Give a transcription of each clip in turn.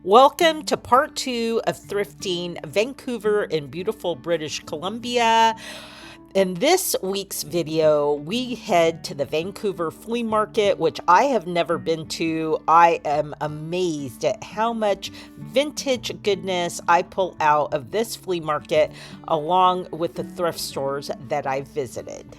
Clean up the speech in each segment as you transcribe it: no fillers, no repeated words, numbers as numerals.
Welcome to part 2 of thrifting Vancouver in beautiful British Columbia. In this week's video, we head to the Vancouver flea market, which I have never been to. I am amazed at how much vintage goodness I pull out of this flea market, along with the thrift stores that I've visited.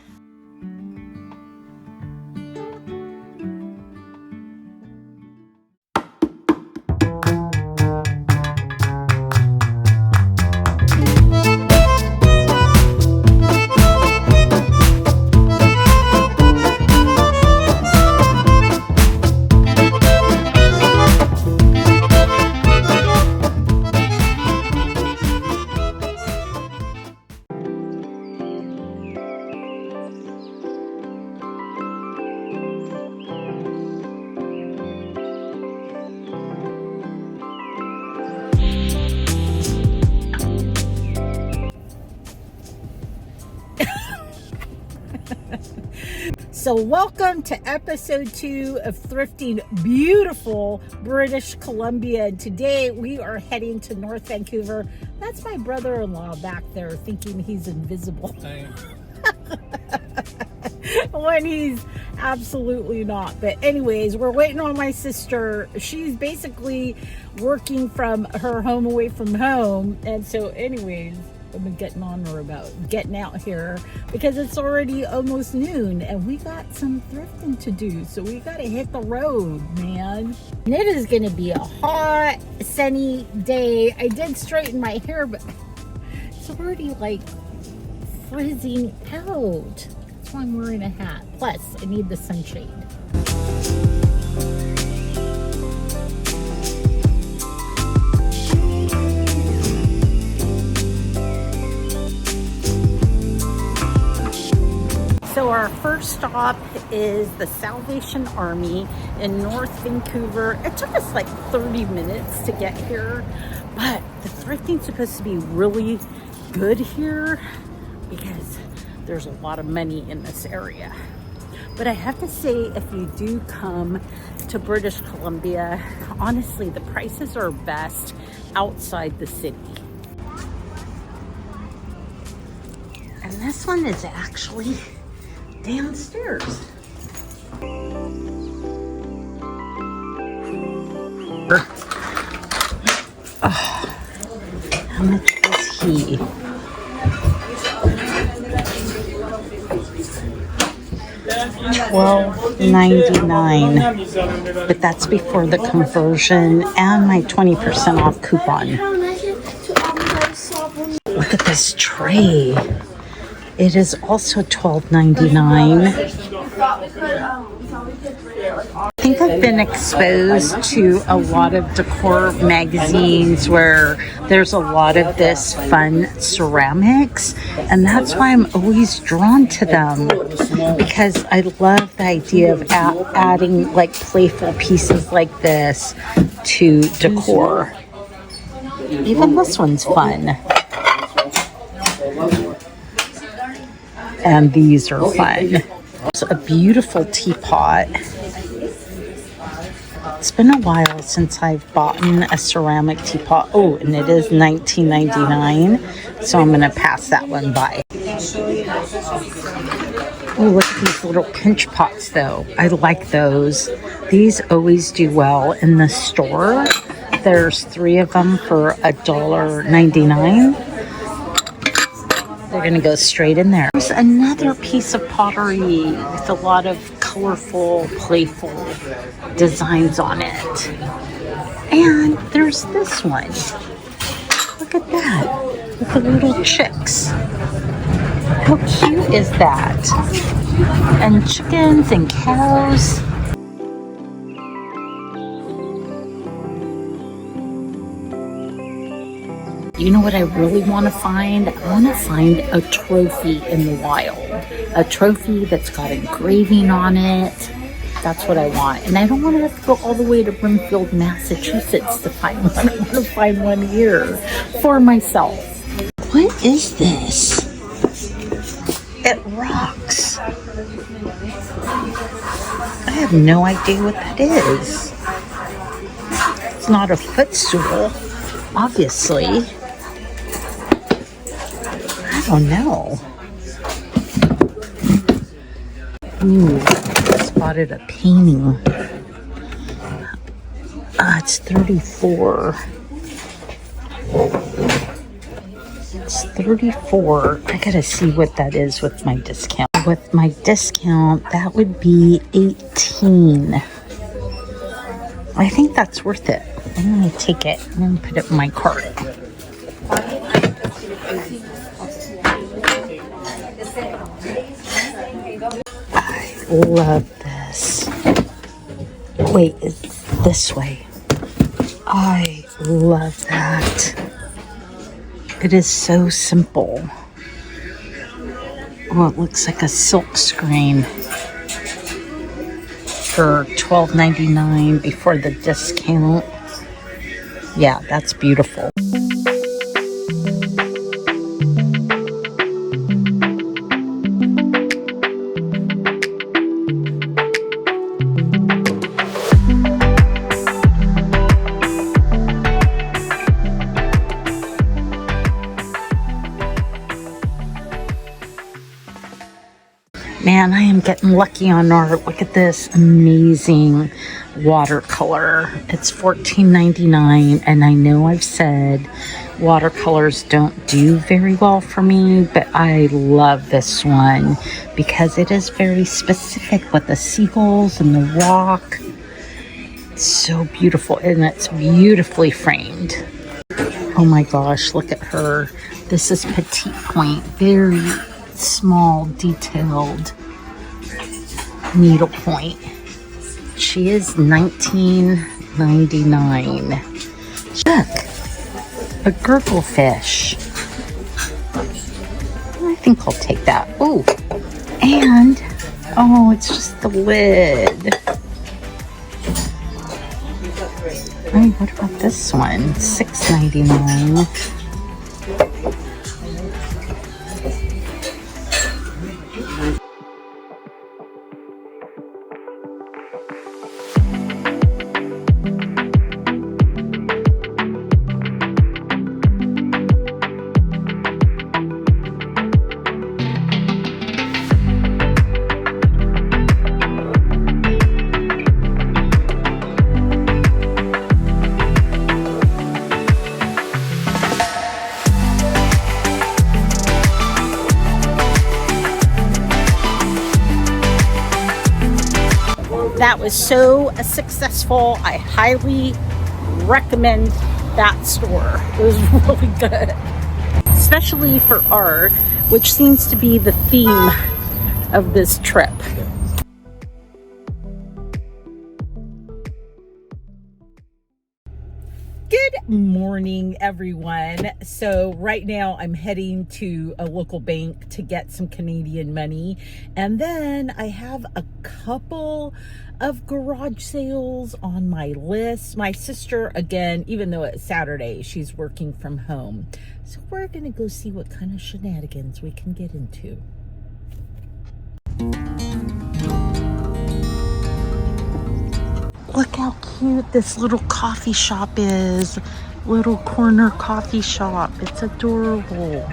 So welcome to episode 2 of Thrifting beautiful British Columbia. And today we are heading to North Vancouver. That's my brother-in-law back there thinking he's invisible. When he's absolutely not. But anyways, we're waiting on my sister. She's basically working from her home away from home. And so anyways, I've been getting on her about getting out here because it's already almost noon and we got some thrifting to do. So we got to hit the road, man. And it is going to be a hot, sunny day. I did straighten my hair, but it's already like frizzing out. That's why I'm wearing a hat. Plus, I need the sunshade. So our first stop is the Salvation Army in North Vancouver. It took us like 30 minutes to get here, but the thrifting's supposed to be really good here because there's a lot of money in this area. But I have to say, if you do come to British Columbia, honestly, the prices are best outside the city. And this one is actually downstairs. Oh, how much is he? $12.99, but that's before the conversion and my 20% off coupon. Look at this tray. It is also $12.99. I think I've been exposed to a lot of decor magazines where there's a lot of this fun ceramics, and that's why I'm always drawn to them, because I love the idea of adding like playful pieces like this to decor. Even this one's fun. And these are fun. It's a beautiful teapot. It's been a while since I've bought a ceramic teapot. Oh, and it is $19.99, so I'm gonna pass that one by. Oh, look at these little pinch pots though. I like those. These always do well in the store. There's 3 of them for $1.99. They're gonna go straight in there. There's another piece of pottery with a lot of colorful, playful designs on it. And there's this one. Look at that, with the little chicks. How cute is that? And chickens and cows. You know what I really want to find? I want to find a trophy in the wild. A trophy that's got engraving on it. That's what I want. And I don't want to have to go all the way to Brimfield, Massachusetts to find one. I want to find one here for myself. What is this? It rocks. I have no idea what that is. is not a footstool, obviously. I don't know. Ooh, spotted a painting. It's 34. It's 34. I gotta see what that is with my discount. With my discount, that would be 18. I think that's worth it. I'm gonna take it. I'm gonna put it in my cart. I love this. Wait, it's this way. I love that. It is so simple. Oh, it looks like a silk screen for $12.99 before the discount. Yeah, that's beautiful. Man, I am getting lucky on art. Look at this amazing watercolor. It's $14.99, and I know I've said watercolors don't do very well for me, but I love this one because it is very specific with the seagulls and the rock. It's so beautiful, and it's beautifully framed. Oh my gosh, look at her. This is petite point, very small, detailed needlepoint. She is $19.99. Look, a gurgle fish. I think I'll take that. Oh, and oh, it's just the lid. Oh, what about this one? $6.99. That was so successful. I highly recommend that store. It was really good, especially for art, which seems to be the theme of this trip. Good morning, everyone. So right now I'm heading to a local bank to get some Canadian money, and then I have a couple of garage sales on my list. My sister, again, even though it's Saturday, she's working from home, so we're gonna go see what kind of shenanigans we can get into. Look how cute this little coffee shop is. Little corner coffee shop. It's adorable.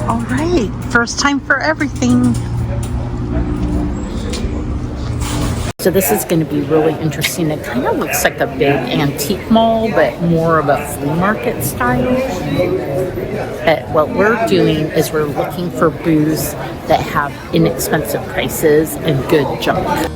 All right, first time for everything. So this is going to be really interesting. It kind of looks like a big antique mall, but more of a flea market style. But what we're doing is we're looking for booths that have inexpensive prices and good junk.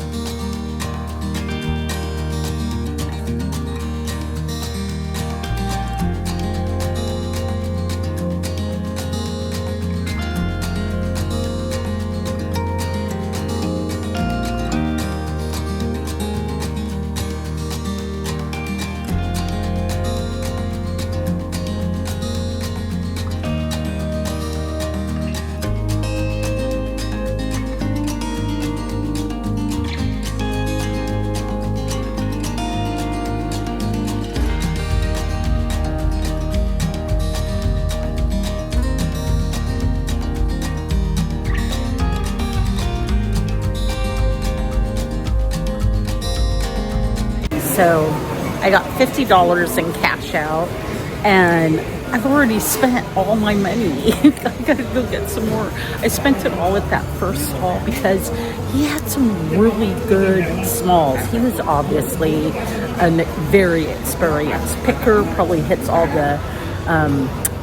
So I got $50 in cash out, and I've already spent all my money. I gotta go get some more. I spent it all at that first haul because he had some really good smalls. He was obviously a very experienced picker, probably hits all the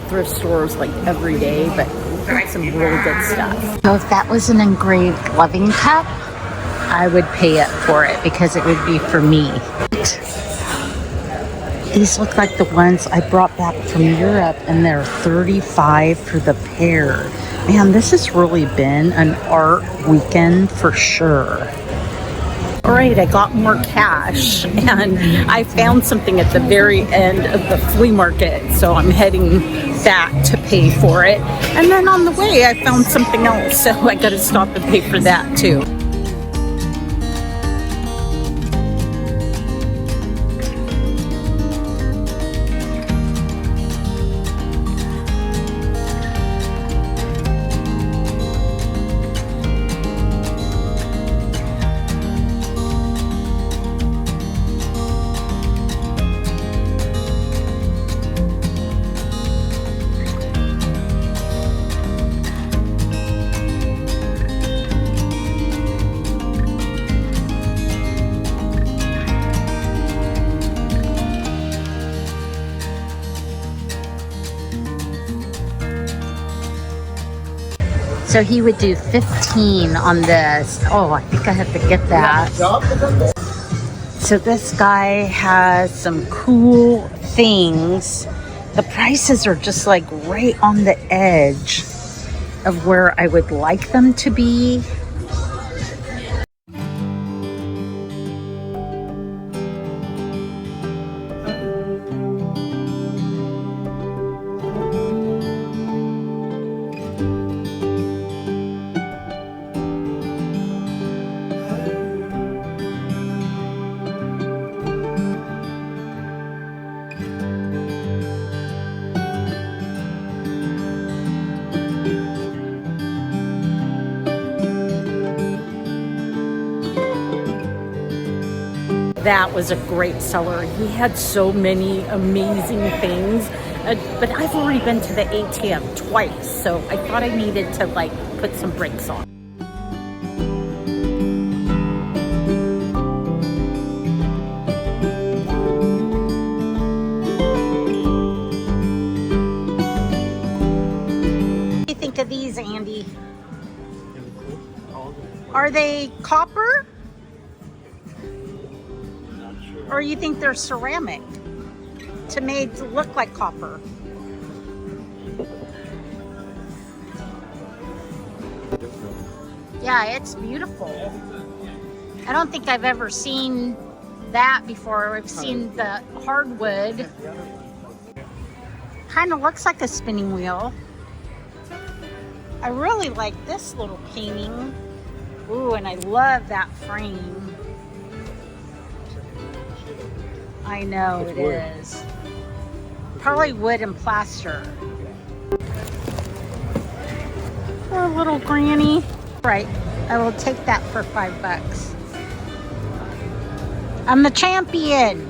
thrift stores like every day, but got some really good stuff. So if that was an engraved loving cup, I would pay it for it because it would be for me. These look like the ones I brought back from Europe, and they're $35 for the pair. Man, this has really been an art weekend for sure. All right, I got more cash, and I found something at the very end of the flea market, so I'm heading back to pay for it. And then on the way, I found something else, so I gotta stop and pay for that too. So he would do 15 on this. Oh, I think I have to get that. So this guy has some cool things. The prices are just like right on the edge of where I would like them to be. That was a great seller. He had so many amazing things, but I've already been to the ATM twice, so I thought I needed to like put some brakes on. What do you think of these, Andy? Are they copper? Or you think they're ceramic to made to look like copper? Yeah, it's beautiful. I don't think I've ever seen that before. I've seen the hardwood. Kind of looks like a spinning wheel. I really like this little painting. Ooh, and I love that frame. I know it is. Probably wood and plaster. Poor little granny. Right, I will take that for $5. I'm the champion.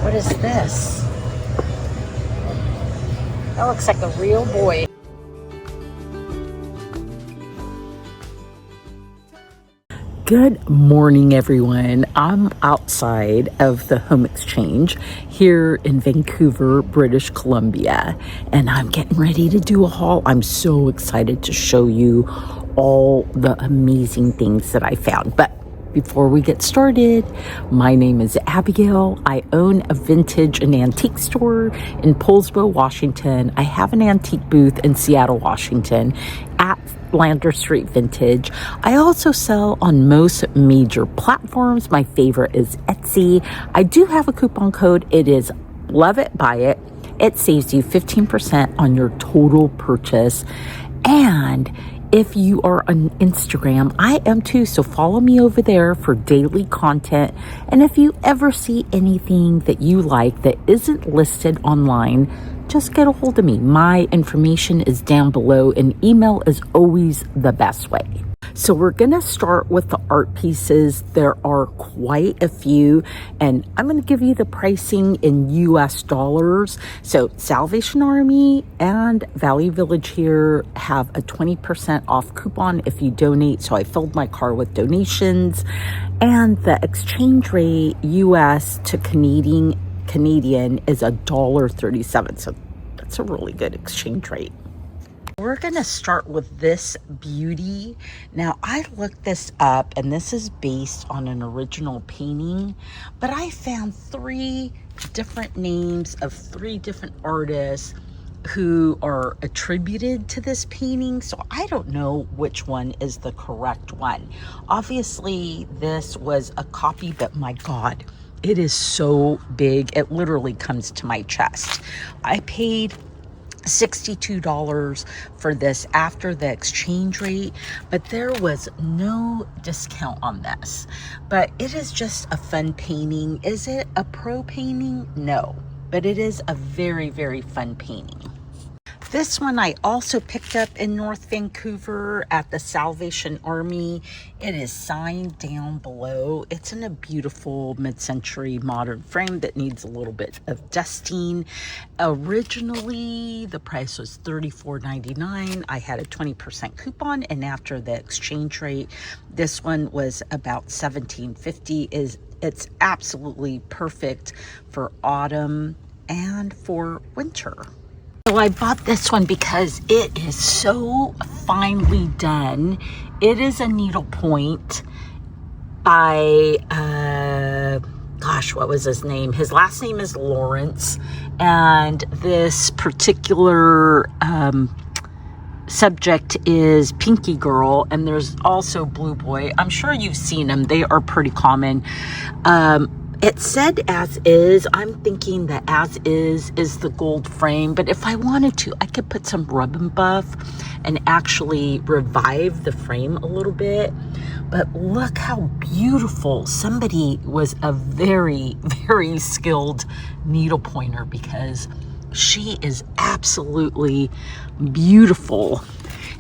What is this? That looks like a real boy. Good morning, everyone. I'm outside of the Home Exchange here in Vancouver, British Columbia, and I'm getting ready to do a haul. I'm so excited to show you all the amazing things that I found. But before we get started, my name is Abigail. I own a vintage and antique store in Poulsbo, Washington. I have an antique booth in Seattle, Washington at Lander Street Vintage. I also sell on most major platforms. My favorite is Etsy. I do have a coupon code. It is LOVEITBUYIT. It saves you 15% on your total purchase. And if you are on Instagram, I am too, so follow me over there for daily content. And if you ever see anything that you like that isn't listed online, just get a hold of me. My information is down below, and email is always the best way. So we're going to start with the art pieces. There are quite a few, and I'm going to give you the pricing in US dollars. So Salvation Army and Value Village here have a 20% off coupon if you donate. So I filled my car with donations, and the exchange rate US to Canadian is $1.37. So that's a really good exchange rate. We're going to start with this beauty. Now, I looked this up, and this is based on an original painting, but I found 3 different names of 3 different artists who are attributed to this painting, so I don't know which one is the correct one. Obviously, this was a copy, but my God, it is so big. It literally comes to my chest. I paid $62 for this after the exchange rate, but there was no discount on this. But it is just a fun painting. Is it a pro painting? No, but it is a very, very fun painting. This one I also picked up in North Vancouver at the Salvation Army. It is signed down below. It's in a beautiful mid-century modern frame that needs a little bit of dusting. Originally, the price was $34.99. I had a 20% coupon, and after the exchange rate, this one was about $17.50. It's absolutely perfect for autumn and for winter. So I bought this one because it is so finely done. It is a needlepoint by, gosh, what was his name? His last name is Lawrence. And this particular subject is Pinky Girl. And there's also Blue Boy. I'm sure you've seen them. They are pretty common. It said as is. I'm thinking that as is the gold frame, but if I wanted to, I could put some rub and buff and actually revive the frame a little bit. But look how beautiful. Somebody was a very, very skilled needle pointer, because she is absolutely beautiful.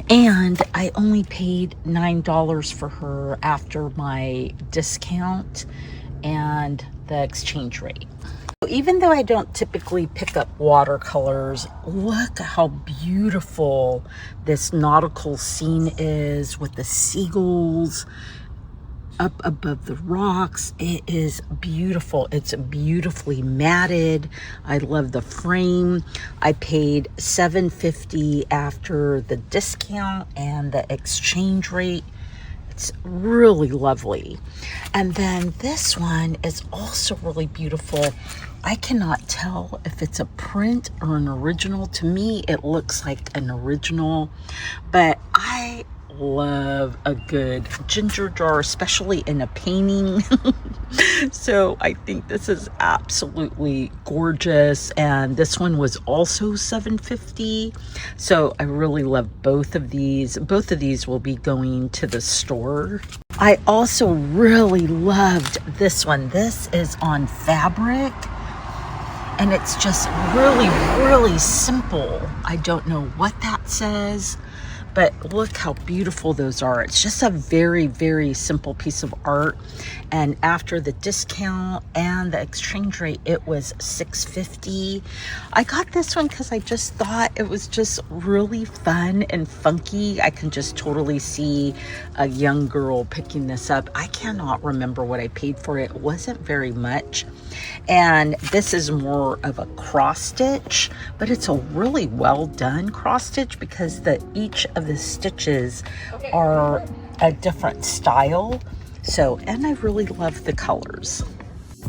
And I only paid $9 for her after my discount and the exchange rate. Even though I don't typically pick up watercolors, look how beautiful this nautical scene is with the seagulls up above the rocks. It is beautiful. It's beautifully matted. I love the frame. I paid $7.50 after the discount and the exchange rate. It's really lovely. And then this one is also really beautiful. I cannot tell if it's a print or an original. To me, it looks like an original, but I love a good ginger jar, especially in a painting. So I think this is absolutely gorgeous. And this one was also $7.50. So I really love both of these. Both of these will be going to the store. I also really loved this one. This is on fabric, and it's just really, really simple. I don't know what that says, but look how beautiful those are. It's just a very, very simple piece of art. And after the discount and the exchange rate, it was $6.50. I got this one because I just thought it was just really fun and funky. I can just totally see a young girl picking this up. I cannot remember what I paid for it. It wasn't very much. And this is more of a cross stitch, but it's a really well done cross stitch, because each of the stitches are a different style. So, and I really love the colors.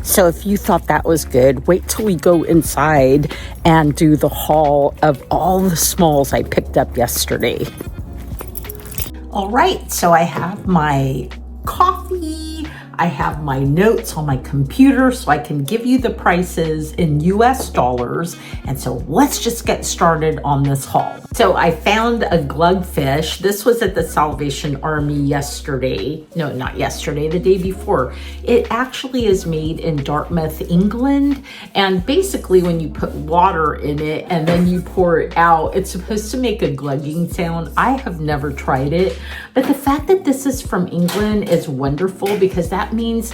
So if you thought that was good, wait till we go inside and do the haul of all the smalls I picked up yesterday. All right, so I have my coffee coffee. I have my notes on my computer so I can give you the prices in US dollars. And so let's just get started on this haul. So I found a glugfish. This was at the Salvation Army yesterday. No, not yesterday, the day before. It actually is made in Dartmouth, England. And basically when you put water in it and then you pour it out, it's supposed to make a glugging sound. I have never tried it, but the fact that this is from England is wonderful because that means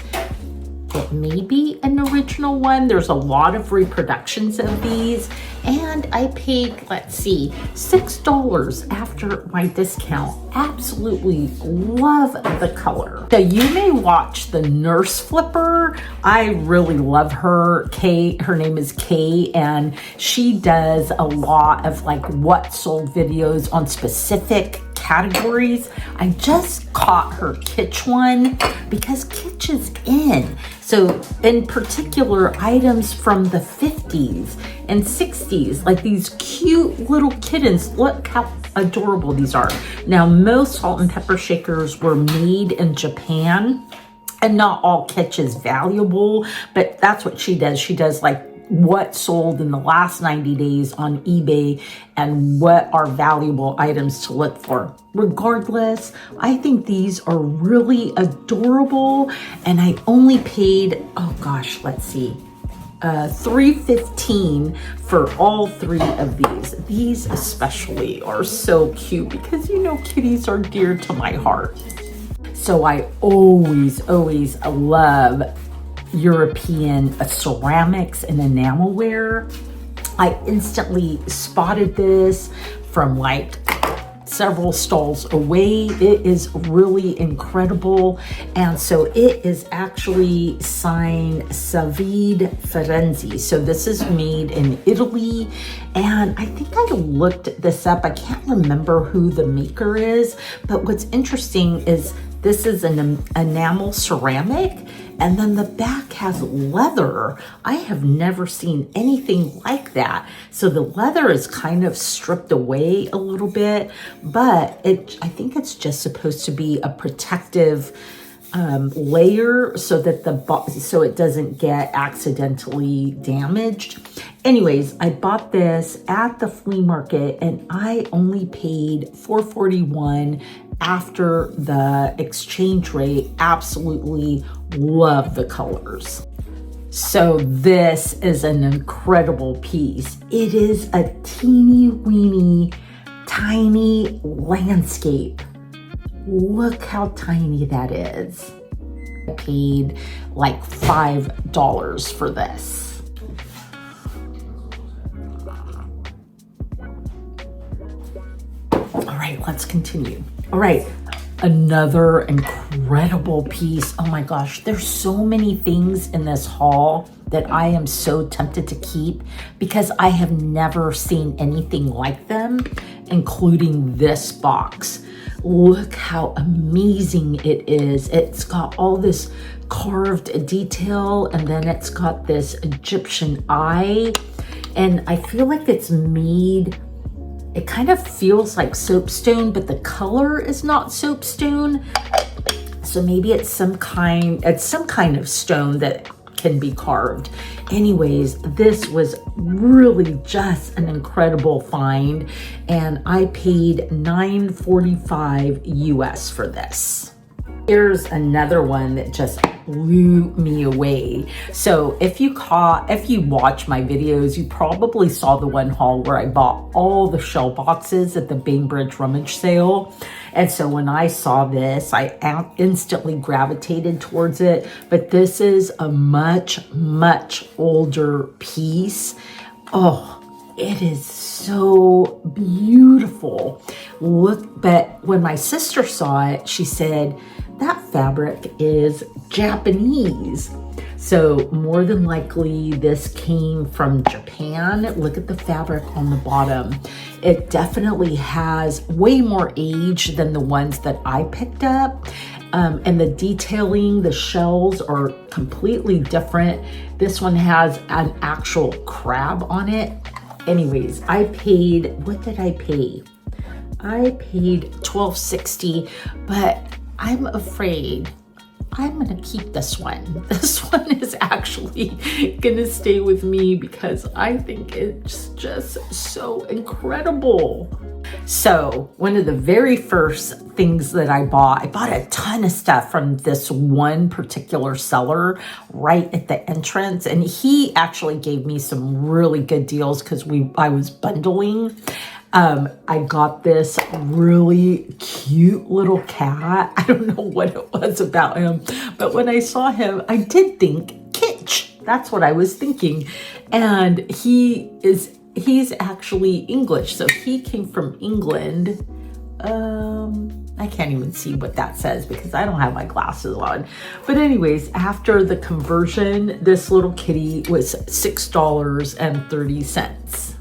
it may be an original one. There's a lot of reproductions of these, and I paid, let's see, $6 after my discount. Absolutely love the color. So you may watch the Nurse Flipper. I really love her. Kay, her name is Kay, and she does a lot of like what sold videos on specific categories. I just caught her Kitsch one because Kitsch is in. So in particular, items from the 50s and 60s, like these cute little kittens. Look how adorable these are. Now, most salt and pepper shakers were made in Japan, and not all Kitsch is valuable, but that's what she does. She does like what sold in the last 90 days on eBay and what are valuable items to look for. Regardless, I think these are really adorable, and I only paid, oh gosh, let's see, $3.15 for all three of these. These especially are so cute because you know kitties are dear to my heart. So I always love European ceramics and enamelware. I instantly spotted this from like several stalls away. It is really incredible. And so it is actually signed Savid Ferenzi. So this is made in Italy. And I think I looked this up. I can't remember who the maker is, but what's interesting is this is an enamel ceramic, and then the back has leather. I have never seen anything like that. So the leather is kind of stripped away a little bit, but I think it's just supposed to be a protective layer so that so it doesn't get accidentally damaged. Anyways, I bought this at the flea market and I only paid $4.41 after the exchange rate. Absolutely love the colors. So this is an incredible piece. It is a teeny weeny tiny landscape. Look how tiny that is. I paid like $5 for this. All right, let's continue. All right, another incredible piece. Oh my gosh, there's so many things in this haul that I am so tempted to keep because I have never seen anything like them, including this box. Look how amazing it is. It's got all this carved detail, and then it's got this Egyptian eye, and I feel like it's made, it kind of feels like soapstone, but the color is not soapstone. So maybe it's some kind of stone that can be carved. Anyways, this was really just an incredible find, and I paid $9.45 US for this. Here's another one that just blew me away. So if you watch my videos, you probably saw the one haul where I bought all the shell boxes at the Bainbridge rummage sale. And so when I saw this, I instantly gravitated towards it. But this is a much, much older piece. Oh, it is so beautiful. Look, but when my sister saw it, she said, that fabric is Japanese. So more than likely this came from Japan. Look at the fabric on the bottom. It definitely has way more age than the ones that I picked up. And the detailing, the shells are completely different. This one has an actual crab on it. Anyways, I paid, what did I pay? I paid $12.60, but I'm afraid I'm gonna keep this one. This one is actually gonna stay with me because I think it's just so incredible. So one of the very first things that I bought a ton of stuff from this one particular seller right at the entrance. And he actually gave me some really good deals because I was bundling. I got this really cute little cat. I don't know what it was about him, but when I saw him, I did think kitsch. That's what I was thinking. And he's actually English. So he came from England. I can't even see what that says because I don't have my glasses on. But anyways, after the conversion, this little kitty was $6.30.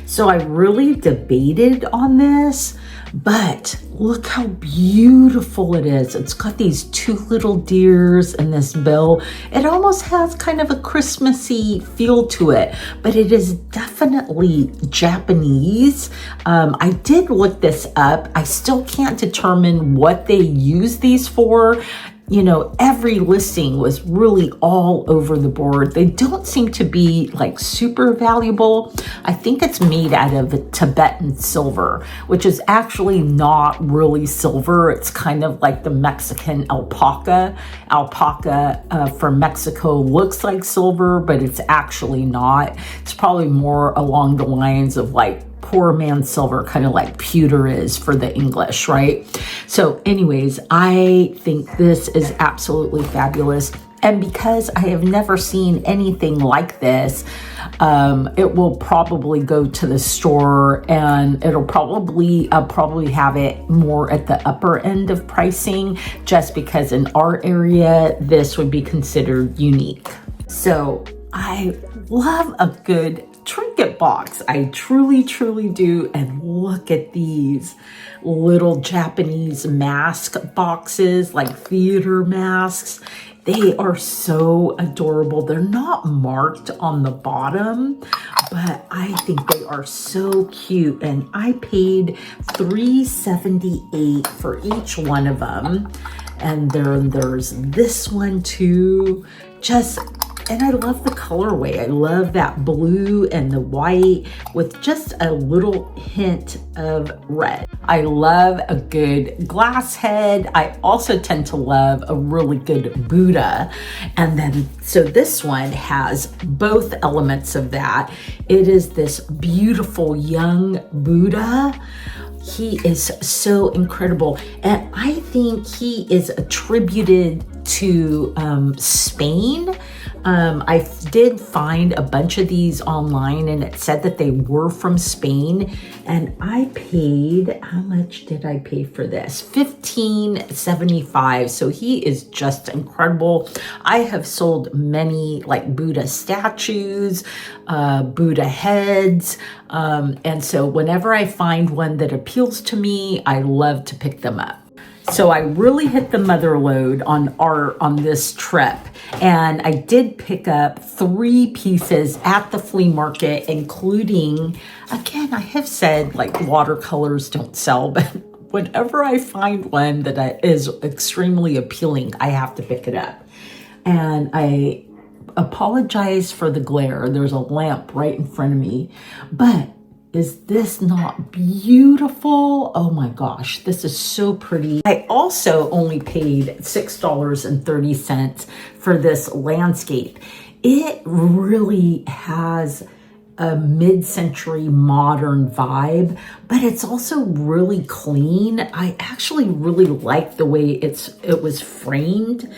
So I really debated on this, but look how beautiful it is. It's got these two little deers and this bill. It almost has kind of a Christmassy feel to it, but it is definitely Japanese. I did look this up. I still can't determine what they use these for. You know, every listing was really all over the board. They don't seem to be like super valuable. I think it's made out of Tibetan silver, which is actually not really silver. It's kind of like the Mexican alpaca. Alpaca from Mexico looks like silver, but it's actually not. It's probably more along the lines of like poor man's silver, kind of like pewter is for the English, right? So anyways, I think this is absolutely fabulous. And because I have never seen anything like this, it will probably go to the store and I'll probably have it more at the upper end of pricing, just because in our area, this would be considered unique. So I love a good trinket box. I truly, truly do. And look at these little Japanese mask boxes, like theater masks. They are so adorable. They're not marked on the bottom, but I think they are so cute. And I paid $3.78 for each one of them. And there's this one too. And I love the colorway. I love that blue and the white with just a little hint of red. I love a good glass head. I also tend to love a really good Buddha. And then, so this one has both elements of that. It is this beautiful young Buddha. He is so incredible. And I think he is attributed to Spain. I did find a bunch of these online and it said that they were from Spain. And I paid, how much did I pay for this? $15.75. So he is just incredible. I have sold many like Buddha statues, Buddha heads. And so whenever I find one that appeals to me, I love to pick them up. So I really hit the mother load on this trip, and I did pick up 3 pieces at the flea market, including, again, I have said like watercolors don't sell, but whenever I find one that is extremely appealing, I have to pick it up. And I apologize for the glare. There's a lamp right in front of me, but is this not beautiful? Oh my gosh, this is so pretty. I also only paid $6.30 for this landscape. It really has a mid-century modern vibe, but it's also really clean. I actually really like the way it was framed.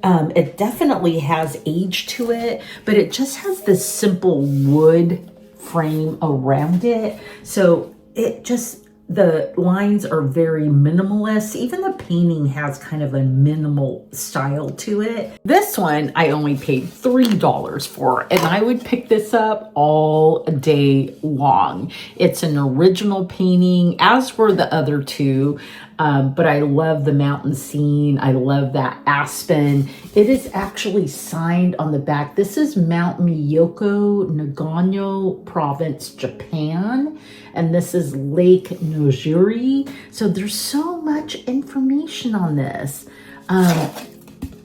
It definitely has age to it, but it just has this simple wood frame around it. So the lines are very minimalist. Even the painting has kind of a minimal style to it. This one I only paid $3 for, and I would pick this up all day long. It's an original painting, as were the other 2. But I love the mountain scene. I love that aspen. It is actually signed on the back. This is Mount Miyoko, Nagano Province, Japan. And this is Lake Nojiri. So there's so much information on this.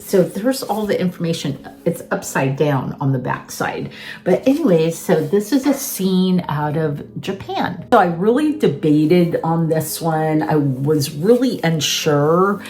So there's all the information. It's upside down on the back side. But anyways, so this is a scene out of Japan. So I really debated on this one. I was really unsure.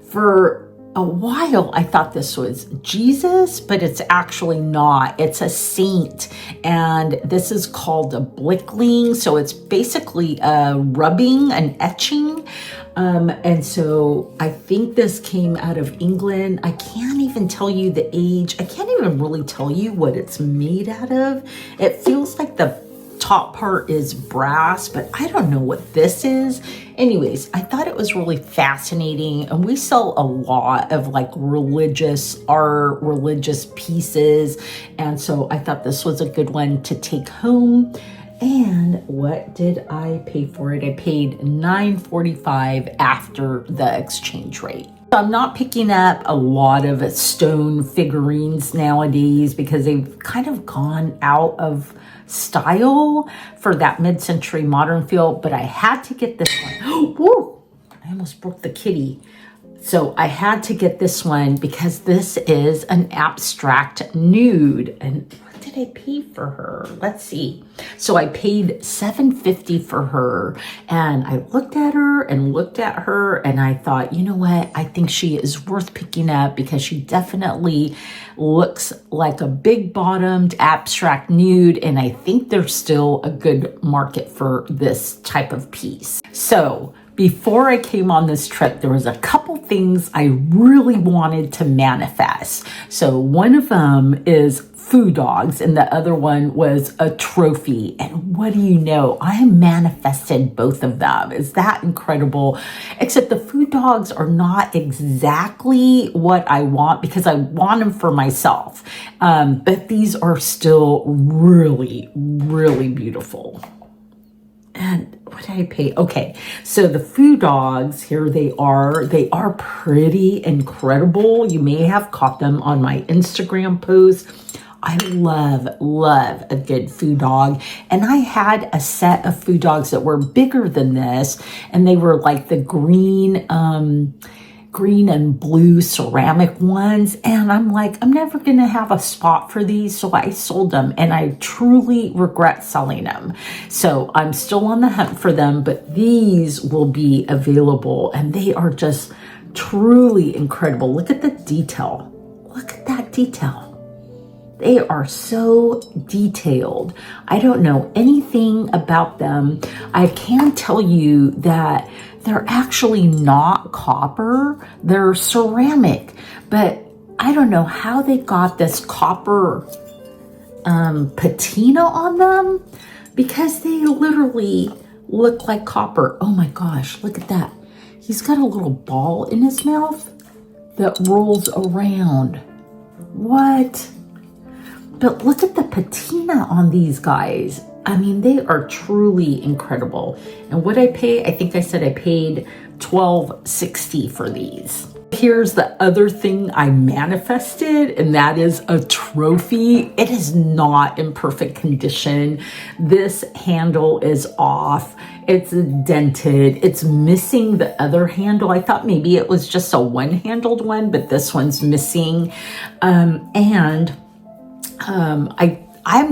For a while, I thought this was Jesus, but it's actually not. It's a saint, and this is called a blickling. So it's basically a rubbing, an etching. And so I think this came out of England. I can't even tell you the age. I can't even really tell you what it's made out of. It feels like the top part is brass, but I don't know what this is. Anyways, I thought it was really fascinating, and we sell a lot of like religious art, religious pieces, and so I thought this was a good one to take home. And what did I pay for it? I paid $9.45 after the exchange rate. I'm not picking up a lot of stone figurines nowadays because they've kind of gone out of style for that mid-century modern feel, but I had to get this one. Woo! I almost broke the kitty. So I had to get this one because this is an abstract nude. And what did I pay for her? Let's see. So I paid $7.50 for her, and I looked at her and I thought, you know what? I think she is worth picking up because she definitely looks like a big bottomed abstract nude, and I think there's still a good market for this type of piece. So before I came on this trip, there was a couple things I really wanted to manifest. So one of them is food dogs, and the other one was a trophy. And what do you know? I manifested both of them. Is that incredible? Except the food dogs are not exactly what I want because I want them for myself. But these are still really, really beautiful. And what did I pay? Okay, so the food dogs, here they are. They are pretty incredible. You may have caught them on my Instagram post. I love a good food dog. And I had a set of food dogs that were bigger than this, and they were like the green and blue ceramic ones. And I'm like, I'm never going to have a spot for these. So I sold them, and I truly regret selling them. So I'm still on the hunt for them, but these will be available, and they are just truly incredible. Look at the detail. Look at that detail. They are so detailed. I don't know anything about them. I can tell you that they're actually not copper. They're ceramic, but I don't know how they got this copper patina on them because they literally look like copper. Oh my gosh, look at that. He's got a little ball in his mouth that rolls around. What? But look at the patina on these guys. I mean, they are truly incredible. And what I pay, I think I said I paid $12.60 for these. Here's the other thing I manifested, and that is a trophy. It is not in perfect condition. This handle is off. It's dented. It's missing the other handle. I thought maybe it was just a one-handled one, but this one's missing. I'm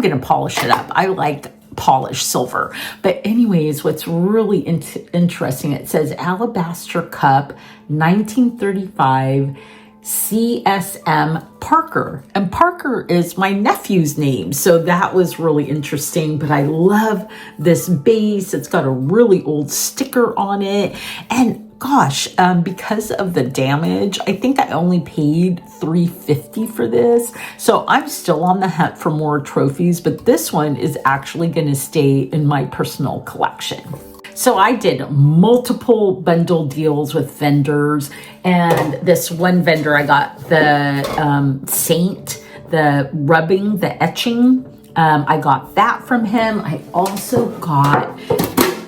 going to polish it up. I like polished silver. But anyways, what's really interesting, it says Alabaster Cup, 1935, CSM Parker. And Parker is my nephew's name. So that was really interesting. But I love this base. It's got a really old sticker on it. And gosh, because of the damage, I think I only paid $3.50 for this. So I'm still on the hunt for more trophies, but this one is actually going to stay in my personal collection. So I did multiple bundle deals with vendors, and this one vendor, I got the saint, the rubbing, the etching. I got that from him. I also got...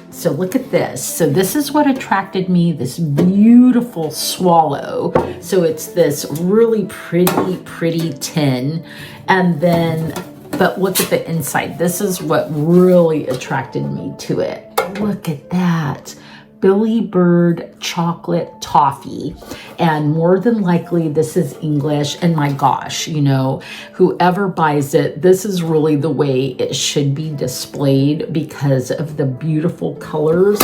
So look at this. So this is what attracted me, this beautiful swallow. So it's this really pretty tin. And then, but look at the inside. This is what really attracted me to it. Look at that. Billy Bird chocolate toffee, and more than likely this is English, and my gosh, you know, whoever buys it, this is really the way it should be displayed because of the beautiful colors.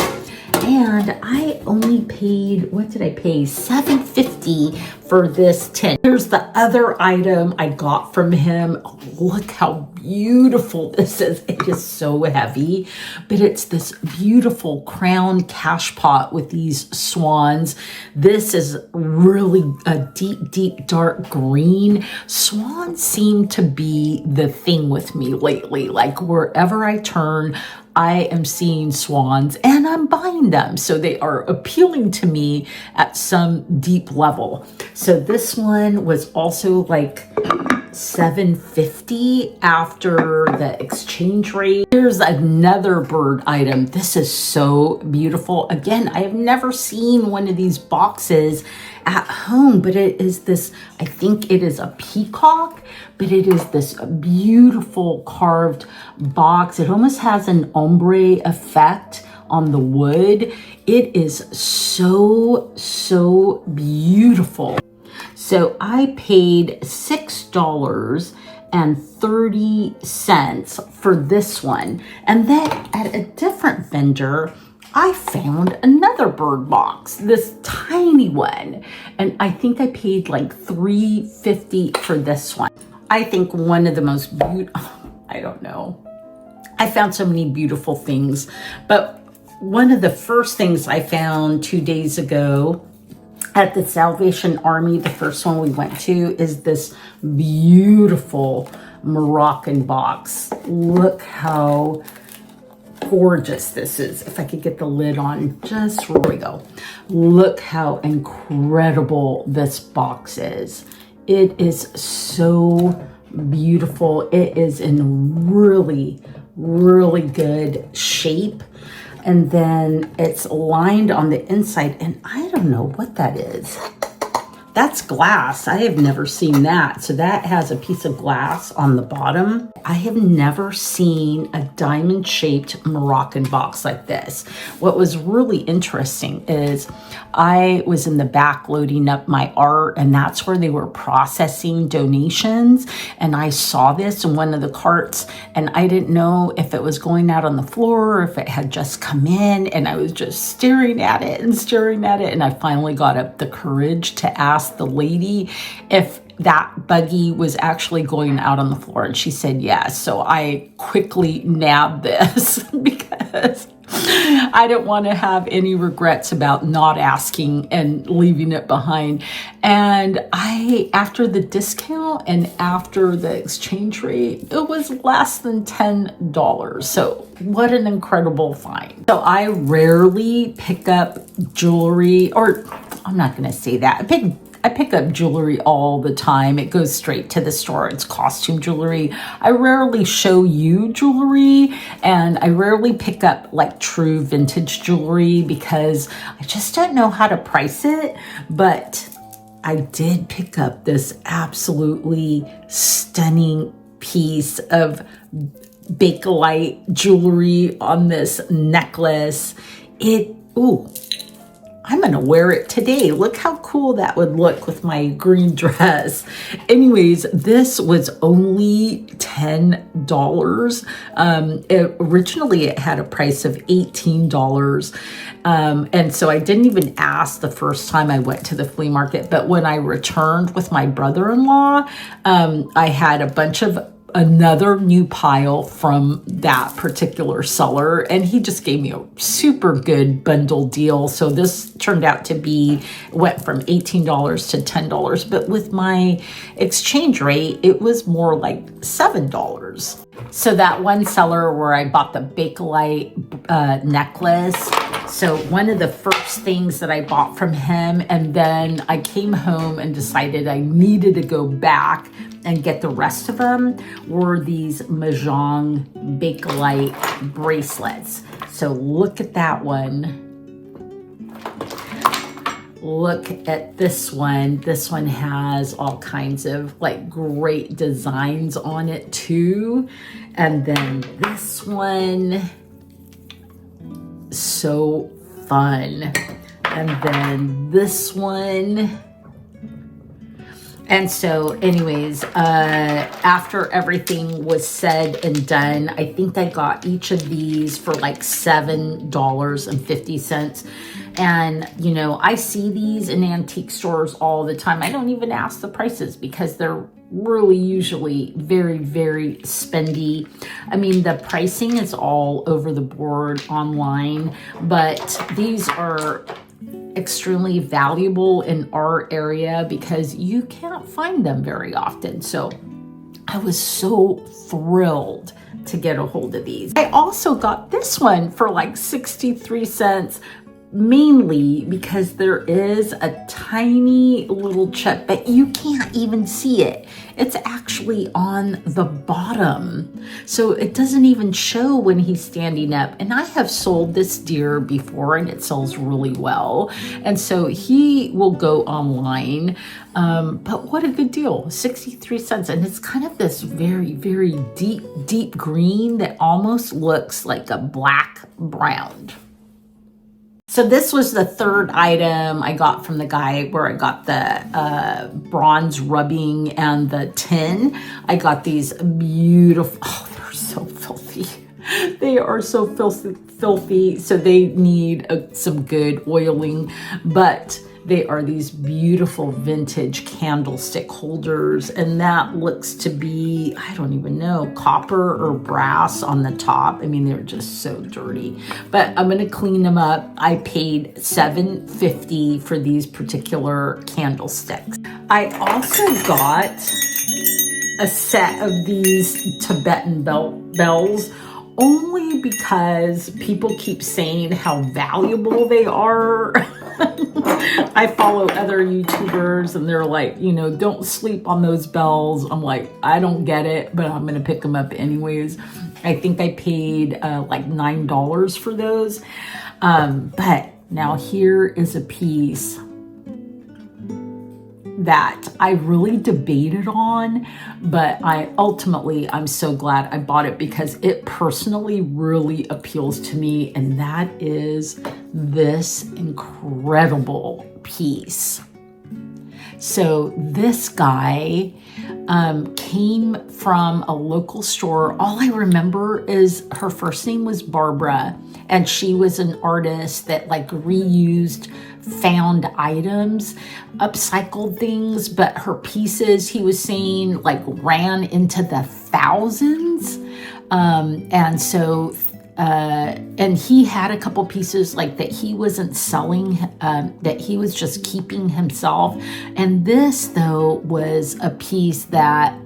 And I only paid, what did I pay? $7.50 for this tin. Here's the other item I got from him. Oh, look how beautiful this is. It is so heavy, but it's this beautiful crown cash pot with these swans. This is really a deep, deep dark green. Swans seem to be the thing with me lately. Like wherever I turn, I am seeing swans and I'm buying them. So they are appealing to me at some deep level. So this one was also like $7.50 after the exchange rate. Here's another bird item. This is so beautiful. Again, I have never seen one of these boxes at home, but it is this, I think it is a peacock, but it is this beautiful carved box. It almost has an ombre effect on the wood. It is so, so beautiful. So I paid $6.30 for this one. And then at a different vendor, I found another bird box, this tiny one. And I think I paid like $3.50 for this one. I think one of the most beautiful, I don't know. I found so many beautiful things, but one of the first things I found 2 days ago at the Salvation Army, the first one we went to, is this beautiful Moroccan box. Look how gorgeous this is. If I could get the lid on, just there we go. Look how incredible this box is. It is so beautiful. It is in really, really good shape. And then it's lined on the inside, and I don't know what that is. That's glass. I have never seen that. So that has a piece of glass on the bottom. I have never seen a diamond-shaped Moroccan box like this. What was really interesting is I was in the back loading up my art, and that's where they were processing donations. And I saw this in one of the carts, and I didn't know if it was going out on the floor or if it had just come in. And I was just staring at it and staring at it. And I finally got up the courage to ask the lady if that buggy was actually going out on the floor, and she said yes. So I quickly nabbed this because I didn't want to have any regrets about not asking and leaving it behind. And after the discount and after the exchange rate, it was less than $10. So what an incredible find. So I rarely pick up jewelry, or I'm not going to say that. I pick up jewelry all the time. It goes straight to the store. It's costume jewelry. I rarely show you jewelry, and I rarely pick up like true vintage jewelry because I just don't know how to price it. But I did pick up this absolutely stunning piece of Bakelite jewelry on this necklace. I'm gonna wear it today. Look how cool that would look with my green dress. Anyways, this was only $10. Originally it had a price of $18. And so I didn't even ask the first time I went to the flea market, but when I returned with my brother-in-law, I had a bunch of another new pile from that particular seller, and he just gave me a super good bundle deal. So this turned out to went from $18 to $10, but with my exchange rate, it was more like $7. So that one seller where I bought the Bakelite necklace, so one of the first things that I bought from him, and then I came home and decided I needed to go back and get the rest of them, were these Mahjong Bakelite bracelets. So look at that one. Look at this one. This one has all kinds of like great designs on it too. And then this one, so fun. And then this one. And so anyways, after everything was said and done, I think I got each of these for like $7.50. And, you know, I see these in antique stores all the time. I don't even ask the prices because they're really usually very, very spendy. I mean, the pricing is all over the board online, but these are extremely valuable in our area because you can't find them very often. So I was so thrilled to get a hold of these. I also got this one for like 63 cents, mainly because there is a tiny little chip, but you can't even see it. It's actually on the bottom. So it doesn't even show when he's standing up. And I have sold this deer before and it sells really well. And so he will go online. But what a good deal, 63 cents. And it's kind of this very, very deep green that almost looks like a black brown. So this was the third item I got from the guy where I got the bronze rubbing and the tin. I got these beautiful, oh, they're so filthy. They are so filthy. So they need some good oiling, but they are these beautiful vintage candlestick holders. And that looks to be, I don't even know, copper or brass on the top. I mean, they're just so dirty, but I'm gonna clean them up. I paid $7.50 for these particular candlesticks. I also got a set of these Tibetan bells, only because people keep saying how valuable they are. I follow other YouTubers and they're like, you know, don't sleep on those bells. I'm like, I don't get it, but I'm going to pick them up anyways. I think I paid like $9 for those. But now here is a piece that I really debated on, but I'm so glad I bought it because it personally really appeals to me, and that is this incredible piece. So this guy came from a local store. All I remember is her first name was Barbara, and she was an artist that like reused found items, upcycled things, but her pieces, he was saying, like ran into the thousands. And so and he had a couple pieces like that he wasn't selling, that he was just keeping himself. And this though was a piece that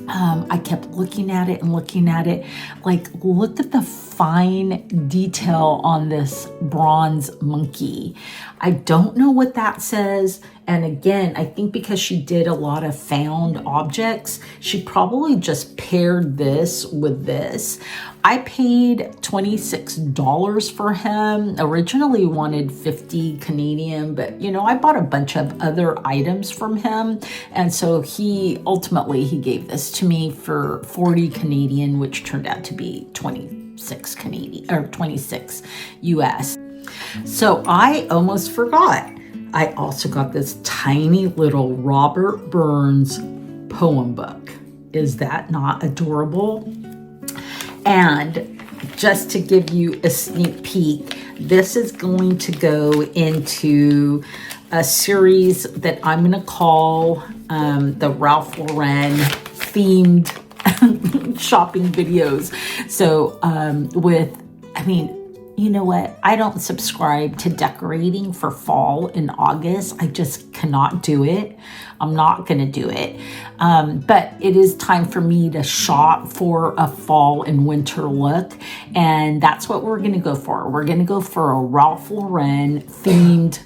I kept looking at it and looking at it. Like, look at the fine detail on this bronze monkey. I don't know what that says. And again, I think because she did a lot of found objects, she probably just paired this with this. I paid $26 for him. Originally wanted 50 Canadian, but you know, I bought a bunch of other items from him. And so he gave this to me for 40 Canadian, which turned out to be 26 Canadian or 26 US. So I almost forgot. I also got this tiny little Robert Burns poem book. Is that not adorable? And just to give you a sneak peek, this is going to go into a series that I'm going to call the Ralph Lauren themed shopping videos. So you know what? I don't subscribe to decorating for fall in August. I just cannot do it. I'm not going to do it. But it is time for me to shop for a fall and winter look. And that's what we're going to go for. We're going to go for a Ralph Lauren themed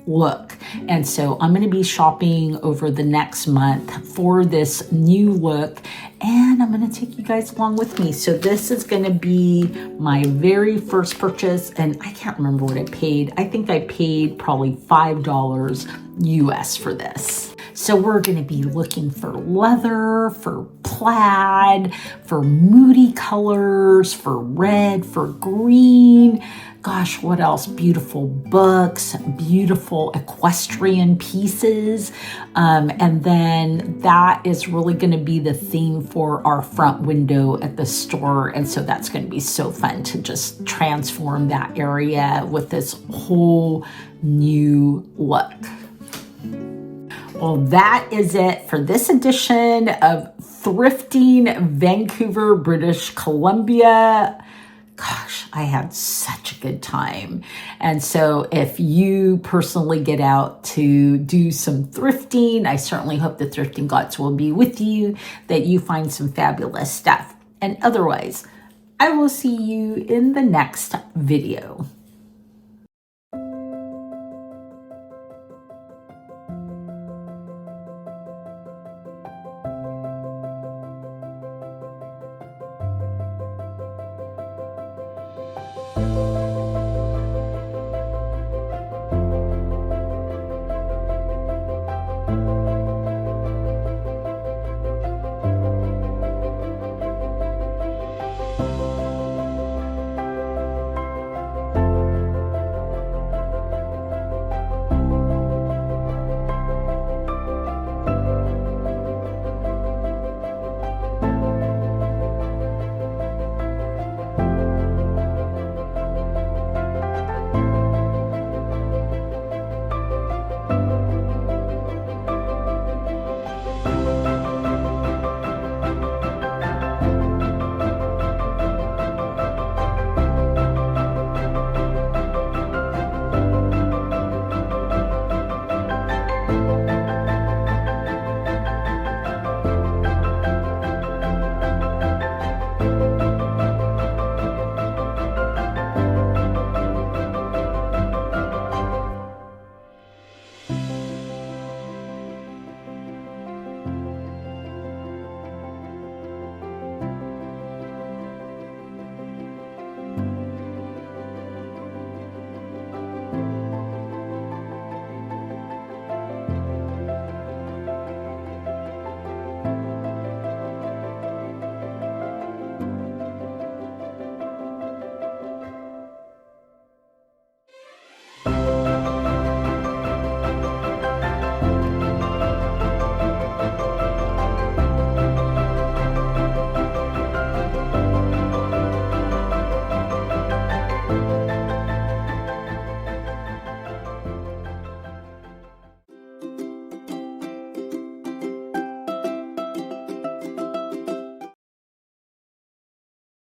look. And so I'm going to be shopping over the next month for this new look, and I'm going to take you guys along with me. So this is going to be my very first purchase, and I can't remember what I paid. I think I paid probably $5 US for this. So we're going to be looking for leather, for plaid, for moody colors, for red, for green. Gosh, what else? Beautiful books, beautiful equestrian pieces. And then that is really going to be the theme for our front window at the store. And so that's going to be so fun to just transform that area with this whole new look. Well, that is it for this edition of Thrifting Vancouver, British Columbia. Gosh, I had such a good time. And so if you personally get out to do some thrifting, I certainly hope the thrifting gods will be with you, that you find some fabulous stuff. And otherwise, I will see you in the next video.